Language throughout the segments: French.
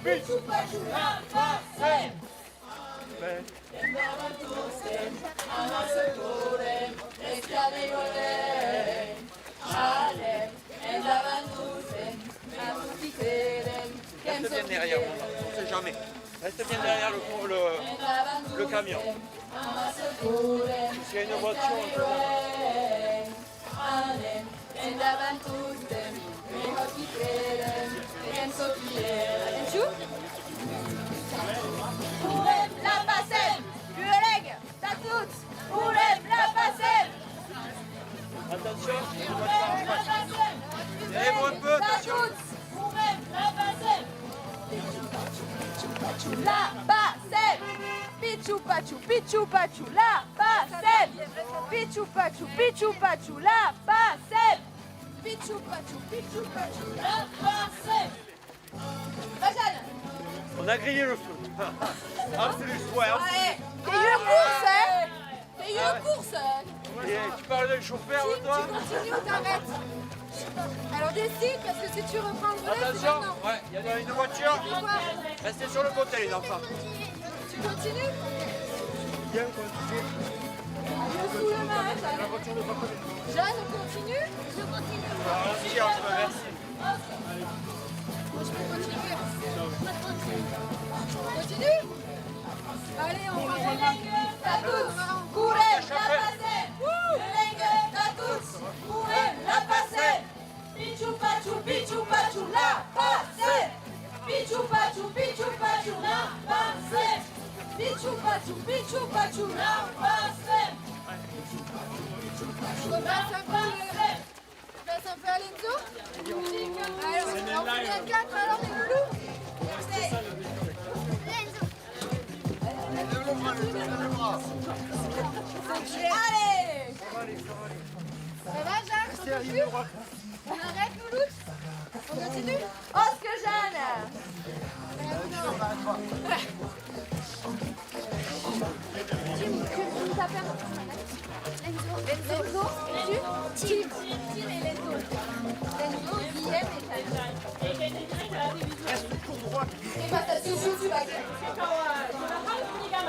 Picchu, Pachu, la passem. Andaban totem, amasetorem, escadegolem. Alem, andaban totem, amutiterem. Reste bien derrière, on ne sait jamais. Reste bien derrière le camion. S'il y a une voiture, on peut... Andaban totem, amutiterem. Urem la passem, Gueleg, Tatout, Urem la passem. Attention, Urem la passem, lève un peu, attention. Urem la passem. La passem. Pichu pachu, la passem. Pichu pachu, la passem. Pichu pachu, la passem. Bajane. On a grillé le feu. Absolument, ouais. Allez, t'es une course, hein. T'es une course. Et tu parles de chauffeur, Tu toi? continues ou t'arrêtes? Alors décide, parce que si tu reprends le relais, c'est Attention, maintenant. ouais, il y a une voiture. C'est quoi? Restez sur le côté, les enfants. Tu continues? Bien, continue. Je sous le main, hein, Jeanne. Jeanne, on continue? Je continue. Merci, merci. Moi, je peux continuer. Continue? Allez, on va. Tatout, Urem, la passem. Gueleg, Tatout, Urem, la passem. Pichu pachu, la passem. Pichu pachu, la passem. Pichu pachu, la passem. Je passe un peu à Lenzo. Alors, on fait bien 4 alors les loulous. Allez. Ça va Jacques? On continue? On arrête Louloute? On continue? Oscar Jeanne. Tu t'appelles Lenzo, Tim et Lenzo. Lenzo, Guillaume et Tania. Et Matatio, tu vas gagner.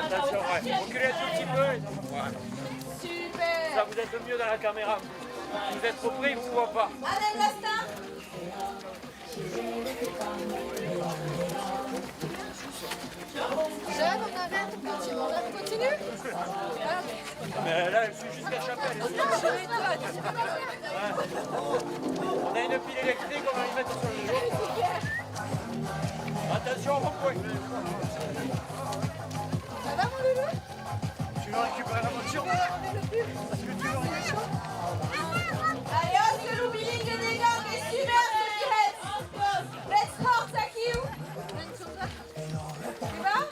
Attention, ouais. Reculez un tout petit peu. Ouais. Super. Ça, vous êtes mieux dans la caméra. Vous êtes trop près, ils ne vous voient pas. Alain Gastin. Jeanne, on arrête, on continue? Mais là, elle suit jusqu'à Chapelle. Ouais. On a une pile électrique, on va les mettre sur le jour. Attention, rond-point. Ça va mon loulou? Tu veux récupérer la voiture? Est-ce que tu veux récupérer? Allez, Oscar Loubiling, les dégâts, mais super, let's horse à Kiou. Tu vas?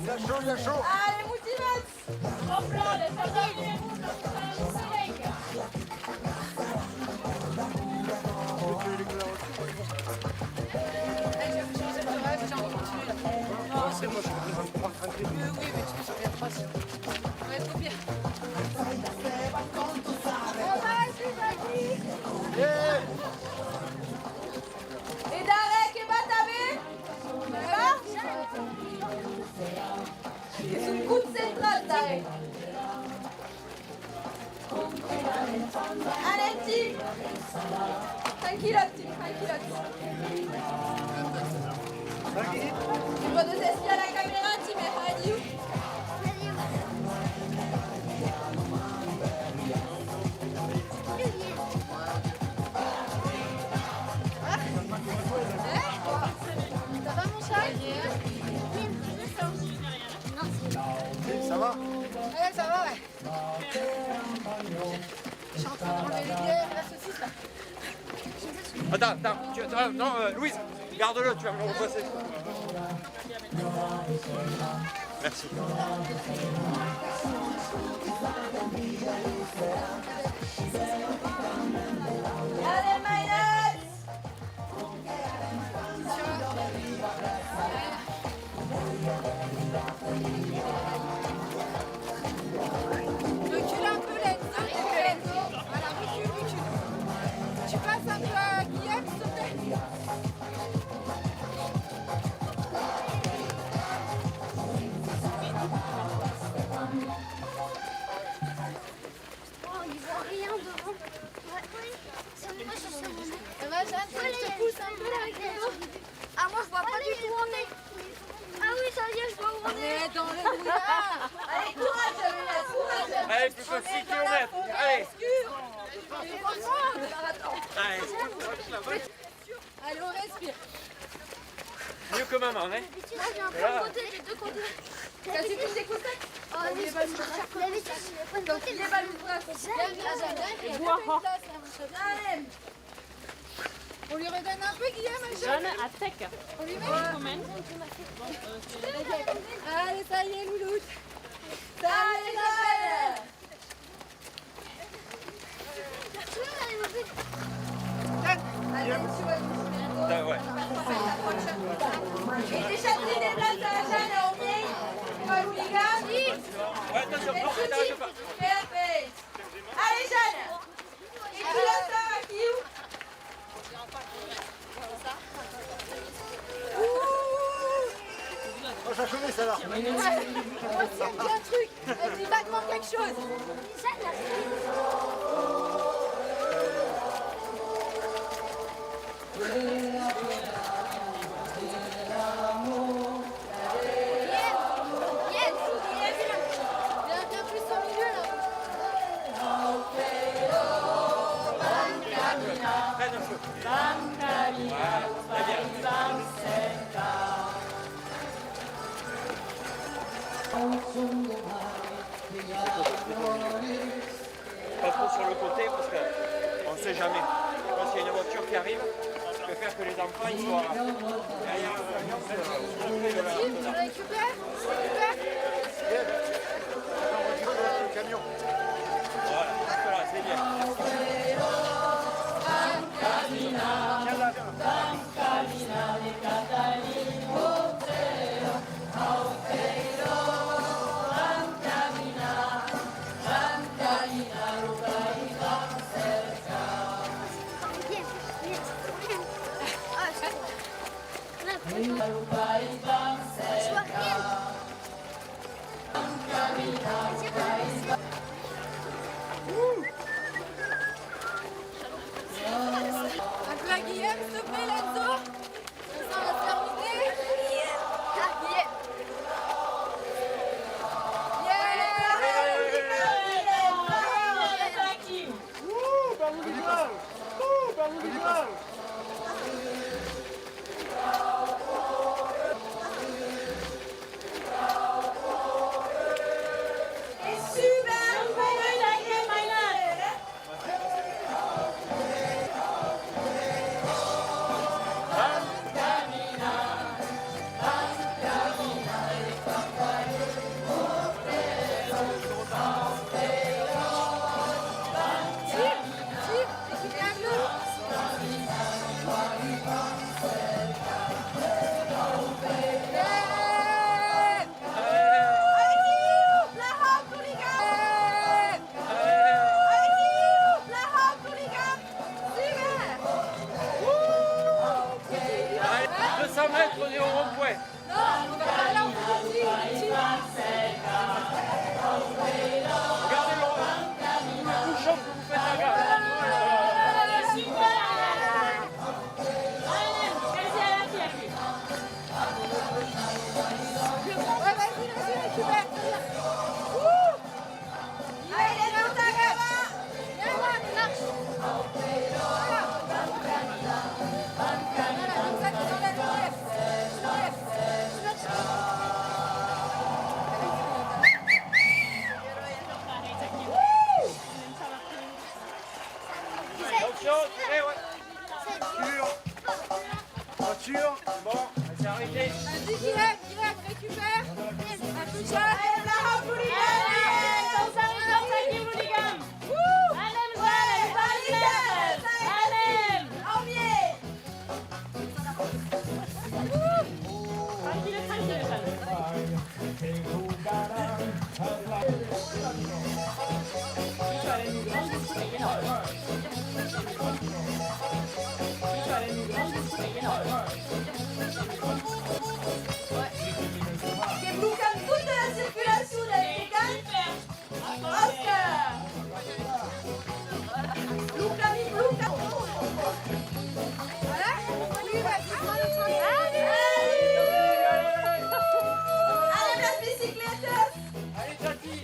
Il y a chaud. Allez, Moutimets. Hop là, les familles. C'est moi, je vais prendre tranquille. Oui, mais tu peux sortir pas. Ouais, trop bien. Et Darek et Batabé? Ça va? C'est une coupe centrale, Darek. Allez, Tim. Tranquillote, Tim, tranquillote. Tu peux nous espier à la caméra, Tim, et radio. Ça va mon chat? Ça va? Ouais, ça va, ouais. Je suis en train d'enlever les bières et la saucisse là. Attends, non, Louise, garde-le, tu vas me le repasser. Merci. Allez, Maïnette! Recule un peu, Lenzo. Voilà, recule. Tu passes un peu à Guillaume, s'il te plaît. Allez, plus que 6 km. Allez. Allez. Allez, on respire. Mieux que maman, hein? J'ai un peu de côté, les deux côtés. Cassez tous tes coussettes. Oh, les ballons de côté. Les ballons de bras. On lui redonne un peu, Guillaume. Jeanne à sec. On lui met. Allez, ça y est, Louloute. Ça y est, Jeanne. Allez, tu vas nous Ah, ouais. Et déjà pris des places à la Jeanne et on vieille. Tu vas l'hooligan. Ouais, attention, t'arrêtes pas. Perfect. Allez, Jeanne. Et tu laisses ça à qui ou? Oh, j'ai chauffé ça là. Ouais. Moi aussi, elle me dit un truc. Elle me dit vaguement quelque chose. Viens plus au milieu là. Freine un peu. Voilà, très bien. Pas trop sur le côté parce qu'on ne sait jamais. Quand il y a une voiture qui arrive, je préfère que les enfants ils soient derrière le camion. Tu le récupères? Le camion. Voilà, voilà, c'est bien. Un peu à Guillaume, s'il te plaît, Lenzo. Ça va se terminer. Ah, Guillaume. Allez, 200 mètres, on est au rond-point. Regardez le bouchon que vous faites la gare. Attention, tirez, ouais. Voiture. Bon, c'est arrêté. Vas-y, Guillaume, récupère. Un peu de Jeanne. Allez, Lara, che bloccano tutta la circolazione dei campi. Oscar! Luca mi blocca! Voilà, oui, vas-y. Allez, la bicyclette! Allez, Tati.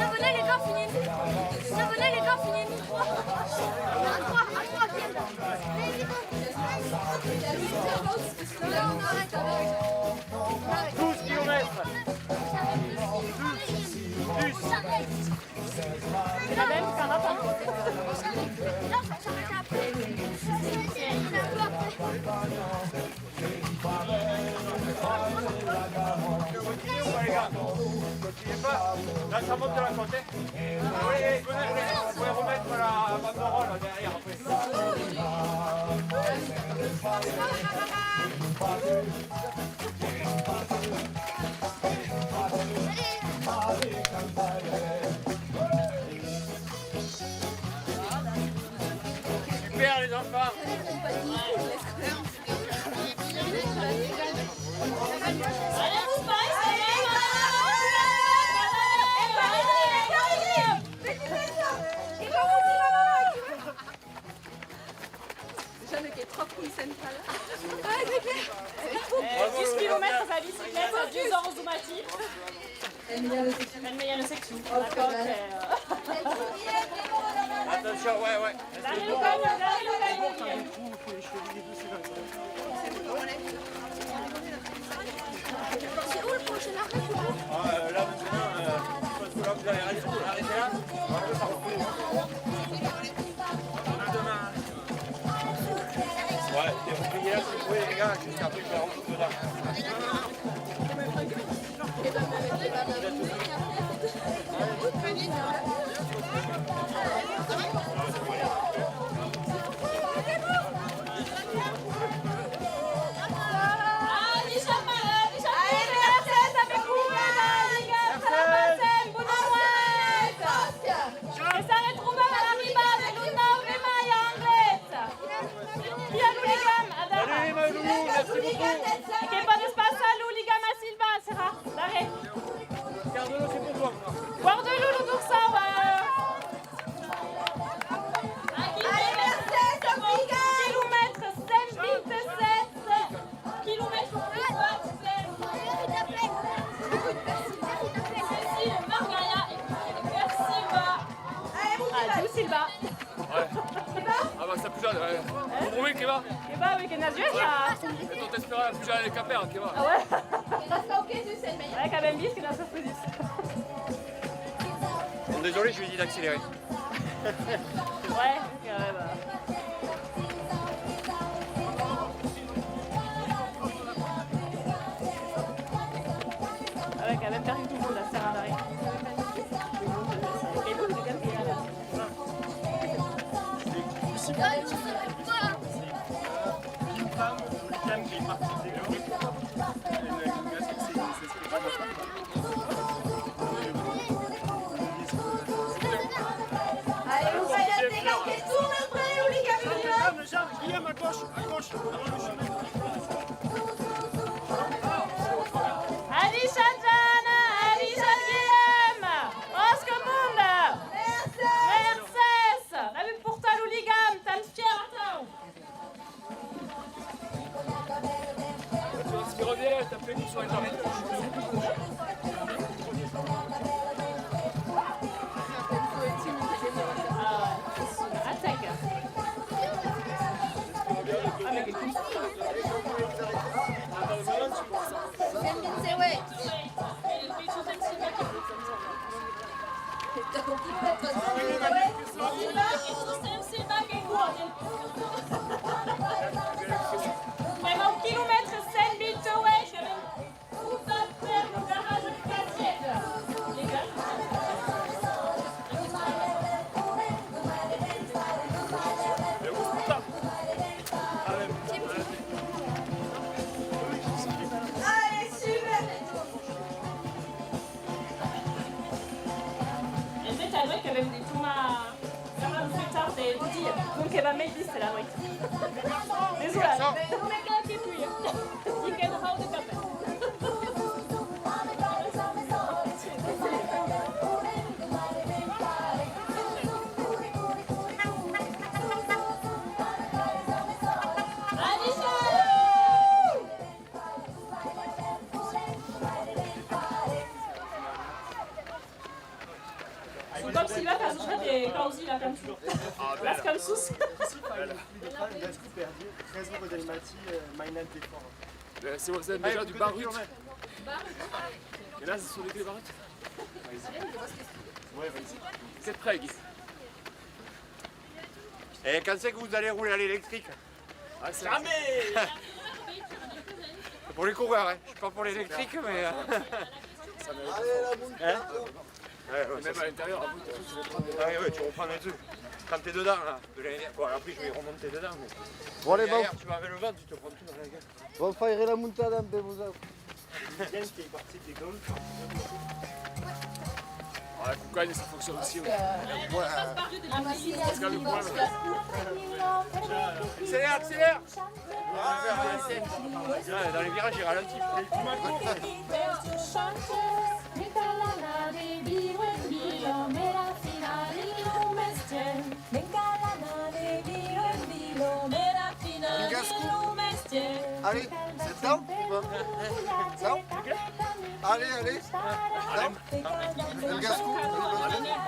Venez les gars, finis. Venez les gars, finis. À 3, viens. Là, on arrête. 12 km. C'est la même qu'un lapin. Là, j'arrête après. Continuez ou pas les gars? Continuez pas. Là ça monte de la côte. Oui, venez, vous pouvez remettre la banderole derrière après. Super les enfants. Jamais qu'il y ait 3 poules centrales. 10 km à bicyclette, à 2 ans au Zoomati. Elle met le section. D'accord, Attention, ouais. Derrière le camion, C'est où le prochain arrêt? Là maintenant, parce que là vous allez arrêter là. Après ça repousse. Ouais, et vous priez là si vous pouvez les gars, jusqu'après je vais rentrer dedans. Che pas d'espace à l'eau, les gamins, Sylvain, c'est rare. L'arrêt. Garde-le, c'est pour toi. Guarde-le, le doursa, ouais. Kilomètre 5,7 kilomètres pour plus bas, s'il vous plaît. Merci, Margaria. Merci, Sylvain. Ah, tout Sylvain. Ouais. Ah bah ça plus jeune, ouais. Vous trouvez qu'il va? Et bah oui, qu'est-ce que ça? On t'espère plus jeune les capères, qu'il va. Ah ouais? Ouais, quand même, bis que dans ce produit. Bon, désolé, je lui ai dit d'accélérer. Ouais, bah. Ah ouais, quand même, perdu tout le monde, là, ça sert à rien. Et vous, c'est comme ça. Allez, vous voyez les gars qui tournent après ou les gars Guillaume, à gauche. Ali Shadjana, Ali Shadguillem, Oscar Munda, Mercedes, la vue pour toi, l'ouligam, t'as le fier, attends. Ce qui revient, t'as fait qu'il soit une arrêt. Attaque. Ah, mais quel coup. C'est ouais. Vraiment, kilomètre 5 minutes away, je vais tout à faire le garage de Cassiette. Les gars. Allez, super. Elle dit à Loïc qu'elle va me dire tout ma... plus tard des petits. Donc elle va mettre 10, c'est la Loïc. Désolé. On met qu'un qui touille. Il gagne pas de café. Also ich hatte quasi la ganz das ganz sus. C'est vous êtes déjà du Barut. Et là, ce sont les clés Barut. Ouais, vas-y. C'est prêt, Guy. Et quand c'est que vous allez rouler à l'électrique? Ah, jamais. C'est pour les coureurs, hein. Je suis pas pour l'électrique, mais... Ça mérite. Hein? Ouais, ouais, Même à l'intérieur, à bout de tout, tu vas prendre des... Ah ouais, tu reprends les trucs. Quand t'es dedans, là, de l'année dernière. Bon, après, je vais remonter dedans, mais... Bon, allez, derrière, tu vas avec le vent, tu te prends tout dans la gueule. vamos faire la montada de vous. Ah, la coucagne, ça fonctionne aussi. Ouais. Accélère, accélère! Dans les virages, j'ai ralenti. Allez, c'est down ou pas? Down? Allez, allez. Down? El Gascou? Allez, allez, ultimate!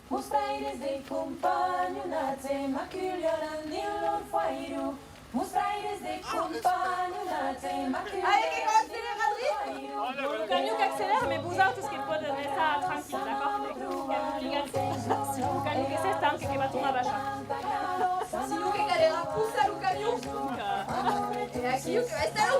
Mostraires de compagnonate, ma chiuglioran nell'orfairu. Mostraires de compagnonate, ma Allez, qui continue, Radri? Lucanio qui accélère, mais vous autres, che può restare tranquille, d'accord? Si Lucanio che sei stanco, che va tu una bacia. Si Luca galera pousse a Lucanio. E a Chiu che resta Lu.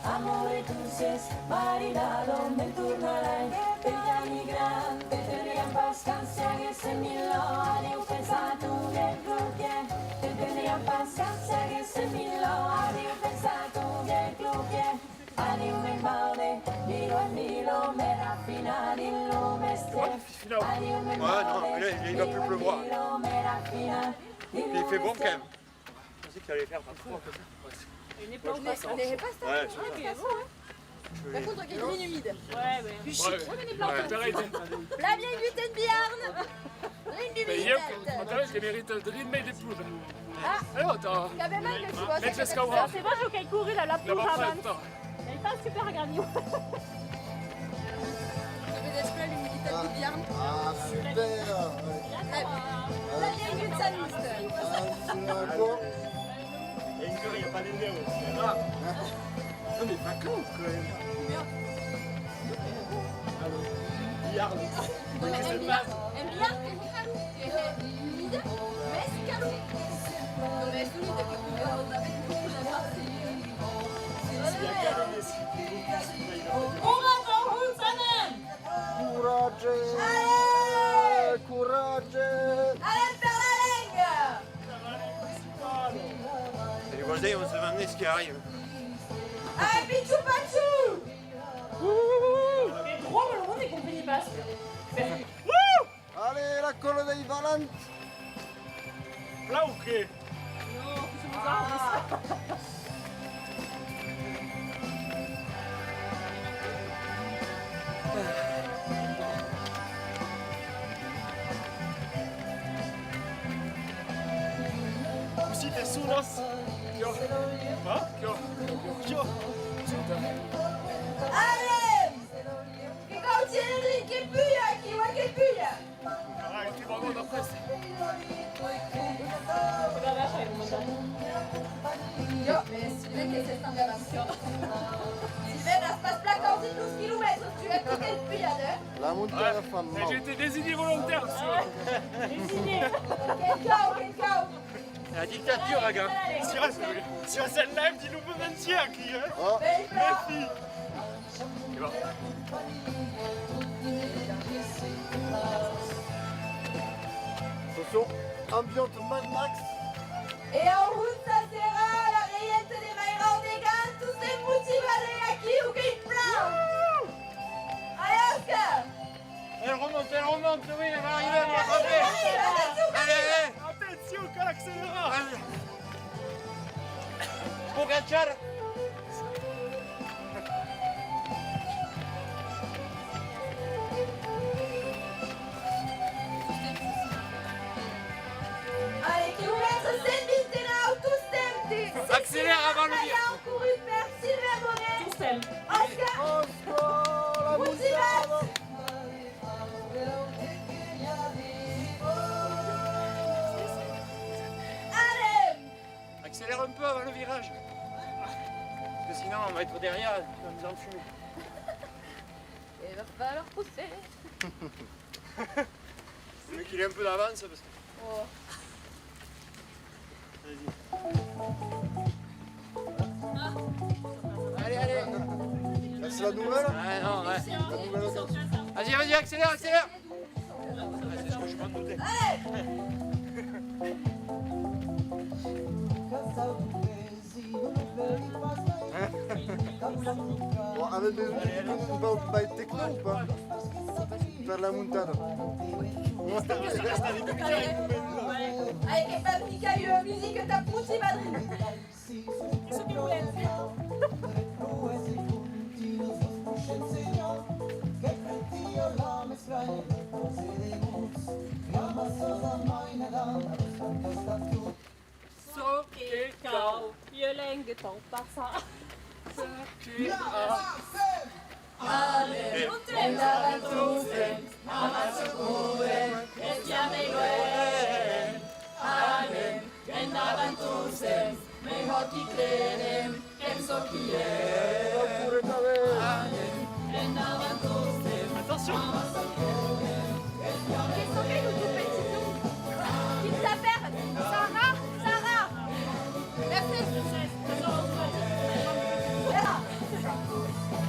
Amore tu ses, marinado, me tornarai per gli anni grandi, per abbastanza che se mi lodi, ho pensato che cloquet, per abbastanza che se mi lodi, ho pensato che cloquet, anni me male, miro e miro, me raffinare il lume step, anni me male, il va plus pleuvoir. miro, me raffinare il Il fait bon lume quand même. Je pensais que ça allait faire pas froid comme ça. On n'est pas ça. Ouais, c'est ça. Par contre, il y a une ligne humide. Ouais, ouais. La vieille gluten biarn. Ligne Mais humide. hier, on t'a dit qu'elle mérite de ritme et des poules. Ah, attends. Che aveva mai che ci vuole. Mentre Alors scavare. c'est vrai che courir la La pousse barra avant. del temps. Elle est pas super gagnante. Vedete quella l'umidità di biarn. Ah, super. La vieille glutaniste. Encore. Non, mais pas con, quand même. Un biarn che è caldo, che è umide, ma è scalo. Non è umide che Courage. Allez! Courage. Allez faire la ligne! Et les voisins vont se demander ce qui arrive. Allez, Pichou Pachou! Mais trop, le monde est compris pas. Allez, la colle dei Valenti. Là ou qué? Non, c'est bizarre. Aussi des soulas. Yo. Ah? Yo. Yo. Allez! Che continui, che puglia, chi vuoi che puglia? Ah, che vago da pressa. Yo, mais Sylvain che si sta andando. Sylvain, ça se passe pas quand il nous kilomètres, tu vas écouter le puyade. La montada fa J'ai mal. été désigné volontaire, sur... Désigné. Quel chaos, quel chaos! La dictature, les gars. Sur cette live, dis-nous mon entier, qui est... Oh, Belle fleur! Merci. Et bon. l'ambiance Mad Max. Et en route, ça sera la rayette des mailles des gars, tous ces motivés aquí ou qui plein. Allez, Oscar. Elle remonte, oui, elle va arriver, elle va rattraper. Allez. Attention, qu'elle accélère. Pogacar. Allez, kilomètre 7 now, tous temptés. Accélère avant le Il virage. a encouru vers Sylvain Monet. Tout seul. Oscar, Oscar, la motivate. montade. Allez. Accélère un peu avant le virage. Parce que sinon, on va être derrière, on va nous enfumer. Il va falloir pousser. Le mec, il est un peu d'avance parce que... Oh. Allez, allez. Là, c'est la nouvelle. Ouais, non, ouais. La nouvelle audience. Vas-y, accélère. Ouais, c'est ce que je m'en doutais. Bon, avec des outils, on va être techno ou pas? Faire la montada. Allez, che fabrica io musica da putti madrini. Kau, je länge tog passa. Qu'est-ce qu'on fait, nous, tout petits, nous? Qui s'appelle Sarah. Merci. Voilà.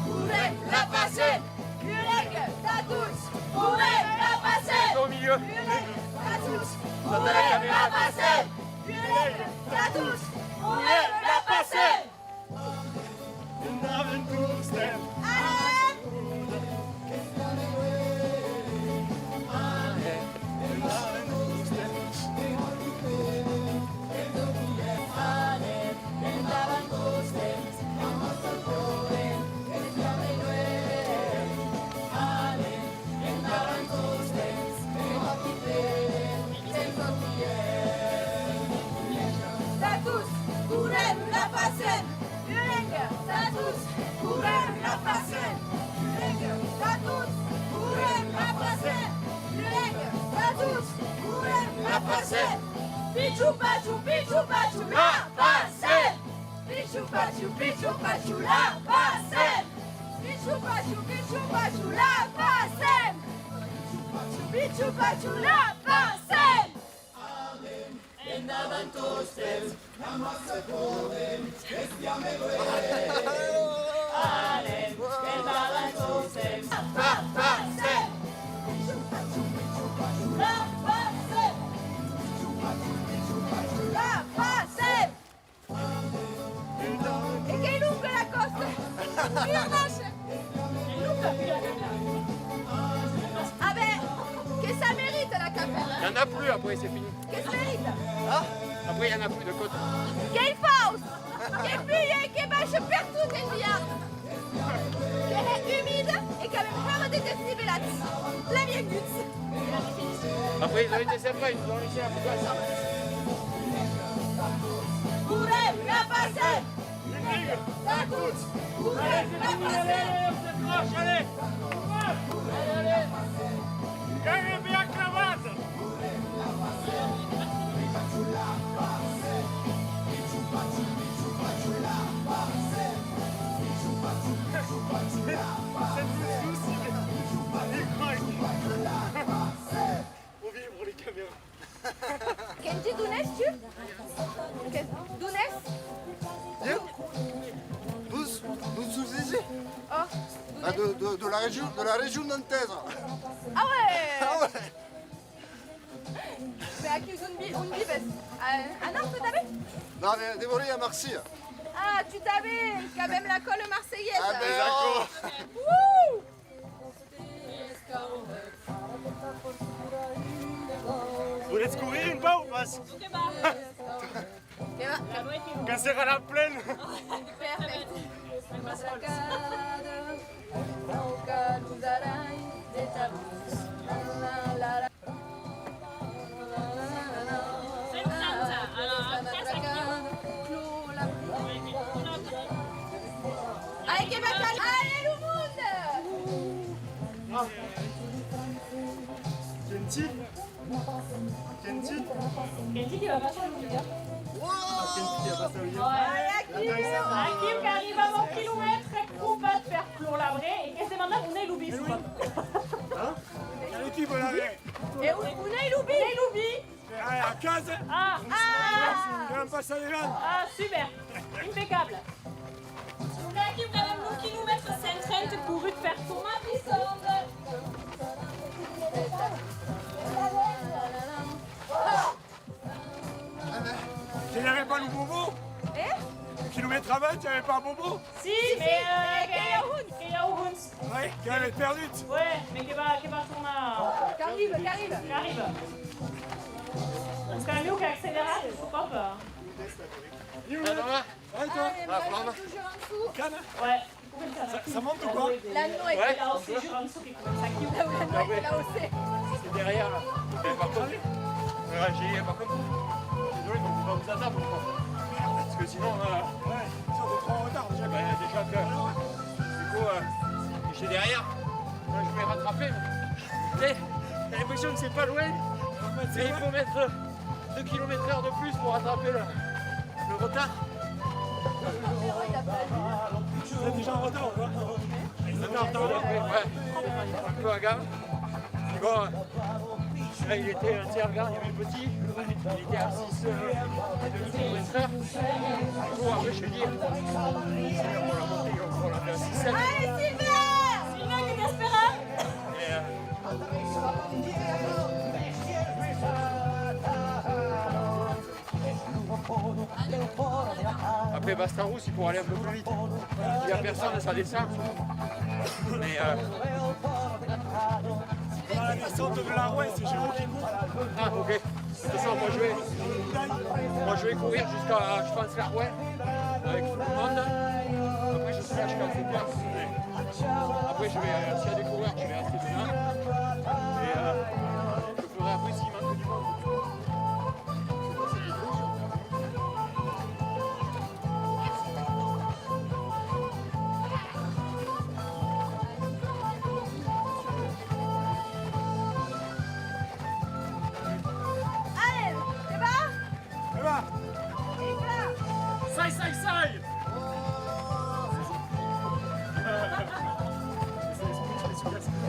Pourrez la passer. Yuleg, ça touche. Pourrez la passer. Au milieu. Yuleg, ça touche. Pourrez la passer. Yuleg, ça touche. Pourrez la passer. Allez. Ça touche, pourrez la passer. Yuleg, ça touche. Pourrez la passer. Yuleg, ça touche. Pourrez la passer. Yuleg, ça touche. Pourrez la passer. Pichou pachou, la passer. Pichou pachou, la passer. Pichou pachou, la passer. Pichou pachou, la passer. E che lunga la costa! Ah ben, que ça mérite la capelle! Il n'y en a plus après, c'est fini. Que ça mérite! Après, il n'y en a plus de côte. Che fausse! Che pue, che bache partout del via! Qu'elle est humide et quand même pas de décibelats! La bien goutte! Après, ils ont été sympas, ils nous ont laissé la place. Pourrez la passer! Ça touche! Pourrez la passer! Allez. Gagne bien cravate. Faut vivre les caméras. Kenji, d'où tu? D'où Bien. D'où sous ici? Oh, Ah, de la région nantaise. ah ouais! Ah ouais. Mais Aqui un bibes. Ah non, tu t'avais? Non, mais dévorer à Marseille. Ah, tu t'avais quand même la colle marseillaise. Ah, ben d'accord. Wouh! Vous laissez courir une fois ou pas? Et va. Quand c'est à la plaine. Perfect. Allez, che bacca! Allez, le monde! Kenty. Kenty. Kenty qui va passer au milieu. Kenty qui a passé au milieu. Allez, Hakim! Hakim qui arrive à 1 kilomètre, pour pas te faire clore la vraie. Et qu'est-ce que c'est maintenant qu'on est Loubi? Quelle équipe on avait? Et où est Loubi? À 15. Ah, Il même pas ça les jeunes. ah, super. Impeccable. Donc Hakim, quand même 1 kilomètre, c'est un train pour te faire ton mapissonde. Il n'y avait pas le bobo. Kilomètre à 20, il n'y avait pas un bobo. Si, mais qu'il y a Ouhuns. Oui, qui avait perdu. Ouais, mais qui va son arrive. C'est quand même mieux qu'accélérer, pourquoi pas. Ouais, toi. La flamme. Toujours en dessous. Canne. Ouais. Ça monte ou quoi? L'anneau est Là aussi, je rentre sur quelque chose. Ça qui là où l'anneau est là où c'est. C'est derrière là. Par contre, j'ai dit, par contre, désolé, donc on va vous attendre. Parce que sinon, ouais, ça on est trop en retard déjà. Déjà que. Du coup, j'étais derrière. Moi, je vais rattraper. Mais t'as l'impression que c'est pas loin. Mais il faut mettre 2 km/h de plus pour rattraper le retard. C'est déjà en retard, quoi. Ouais, un peu à gamme. Mais bon, là il était un tiers gamme, il y avait le petit, il était à 6,5 km/h. Du coup, après je te dis, on l'a monté, on l'a fait à 6,7. Allez, Sylvain! Sylvain qui t'espéra. Après Bastarousse, il faut aller un peu plus vite. Il n'y a personne, ça descend. Mais dans la descente de la Rouet, c'est Géraud qui court. Ah ok. De toute façon, moi je vais courir jusqu'à, je pense, la Rouet avec tout le monde. Après je serai jusqu'à 7 heures. Après s'il y a des coureurs, je vais rester dedans. Et je ferai après s'il manque du monde. Allez, c'est bon? Ça va? Et là! Sai!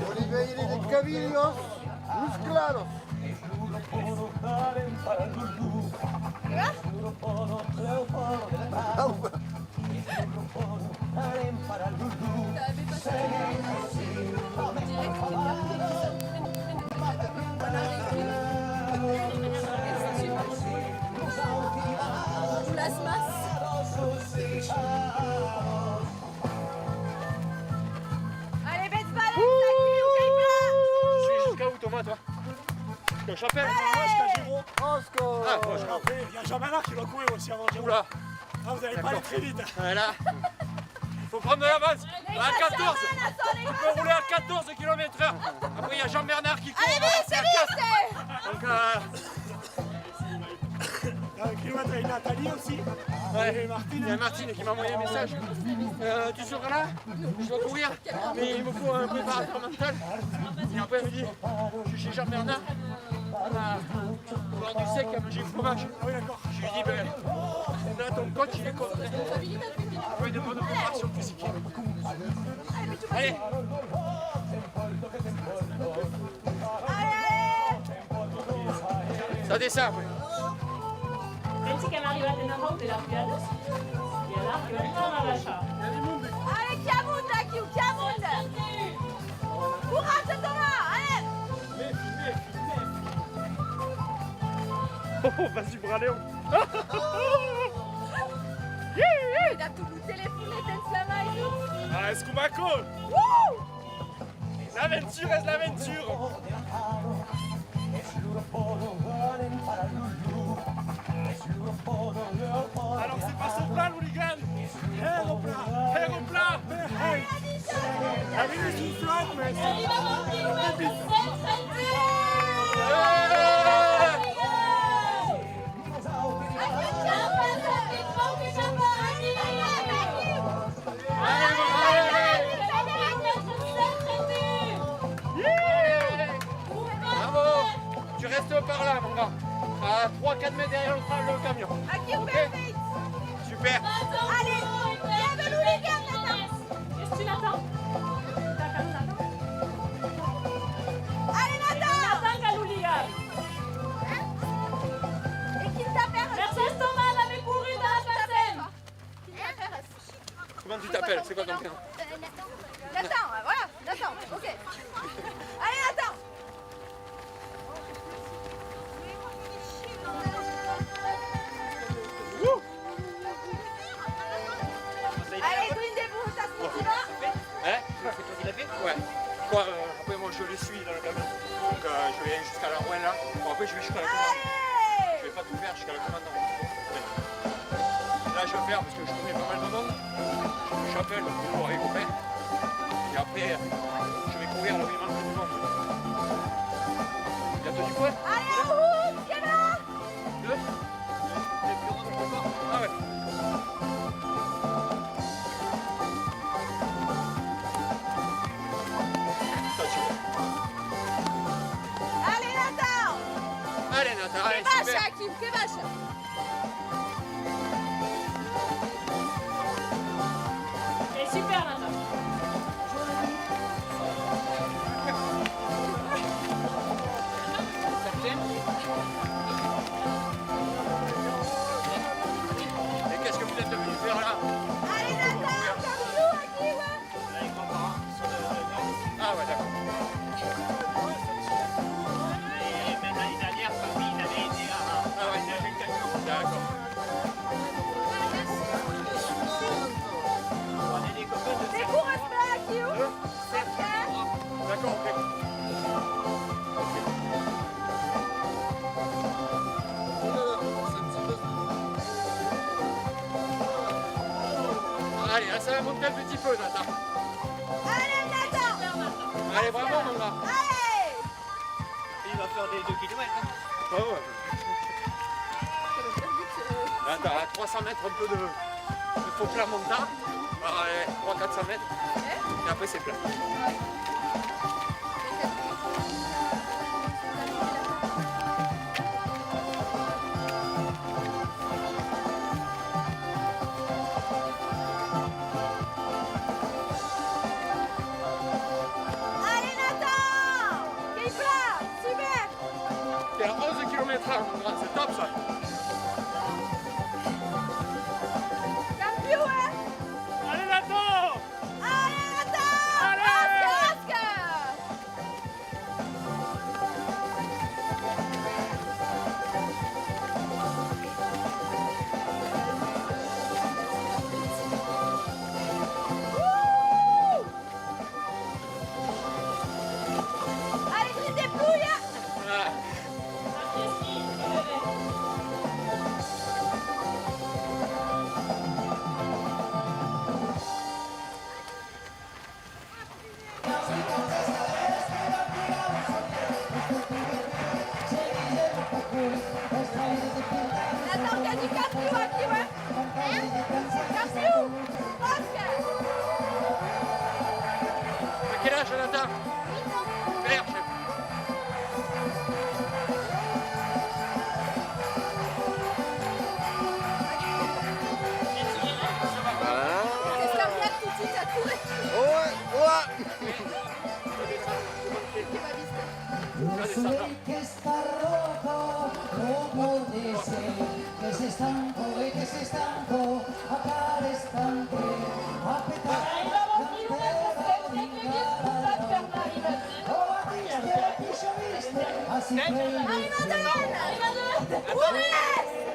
Oliveira de Cabillos, Luz Claros. Ah, ouais. Las masses. Allez, bête balade, Je suis jusqu'à où Thomas toi? Jusqu'à Chapelle? Oscar. Ah, moi, je rentre. Après, il y a Jean-Bernard qui va courir aussi avant Jérôme. Oula. Ah, vous n'allez pas aller très vite. Voilà. Faut prendre de l'avance. À 14. On peut rouler à 14 km/h. Après, il y a Jean-Bernard qui court. allez, vite, c'est vite! Donc, Dans le kilomètre, il y a Nathalie aussi. ouais, il y a Martine qui m'a envoyé un message. Tu seras là? Je dois courir, mais il me faut un préparateur mental. Et après, elle me dit, je suis chez Jean-Bernard. Voir du sec à manger le fromage. Ah oui, d'accord. Je lui ai dit, ben, là, ton coach, il est contre. Il faut une bonne préparation physique. Allez. Ça descend, après. Pensi che mi è arrivata una volta la piada? E là, non la lascia. Allez, Chiamonda, Chiamonda! Courage, Thomas! Allez! Oh, vas-y, Braléon. Udah tunggu telepon dan selama itu. Ah, Escumaco. L'aventure est l'aventure. Alors c'est pas son plat, l'hooligan. Aéroplat. Hey, la ville est une flotte, mais Bravo. Tu restes par là, mon gars. À 3-4 mètres derrière le camion. Aqui, Ok. perfeito. Super. Allez, leva no ligar, Nathan. Qu'est-ce que tu l'attends? Allez, Nathan. Nathan Galouliga. Et Quinta Perez. Mercedes Thomas avait couru dans la bassin. Quinta Perez. Comment tu t'appelles? C'est quoi ton prénom? Nathan, voilà, Nathan, ok. Allez, Nathan. Allez, grindez-vous, ça se motive. Hein? C'est toi qui l'as fait? Ouais. Quoi, après moi je les suis dans le camion. Donc je vais jusqu'à la rouenne là. Bon après je vais jusqu'à la commande. Je Allez. vais pas tout faire jusqu'à la commande. Ouais. Là je vais faire parce que je connais pas mal de monde. J'appelle pour les copains. Et après je vais courir là où il manque du monde. Bientôt du poids? Allez, en route, Kevin. Deux? Ah ouais. Allez, Nathan. Allez Nathan, allez, Que super. baixa, Kim, que baixa. Et super Nathan. Et qu'est-ce que vous êtes venu faire là? Allez, Nathan, comme nous, aqui, ouais. Ah ouais d'accord. Ah ouais, d'accord. Des cours à faire, aqui, ok. D'accord, ok. Allez, là, ça va monter un petit peu, Nathan. Allez, Nathan. Allez, vraiment, mon gars. Allez. Il va faire des 2 km. Ah ouais. Là, t'as à 300 mètres un peu de faux plat montant. Alors, allez, 300-400 mètres. Et après, c'est plat. Allez, Nathan. Quel plat. Super. T'es à 11 km/h, mon gars. C'est top, ça. Campion, hein. Allez, Nathan. Allez, Nathan. Allez. Rasca. Allez, grindez pouille. Ah. Nathan, t'as du campion, aqui, ouais. Campion. Rasca. À quel âge, Nathan? Vert, chef. Che scambiato tutti a tu. Que está roto, no puede ser, que se estanco, que se estanco, a cada instante, a petar. Marie-Madeleine! Ouais!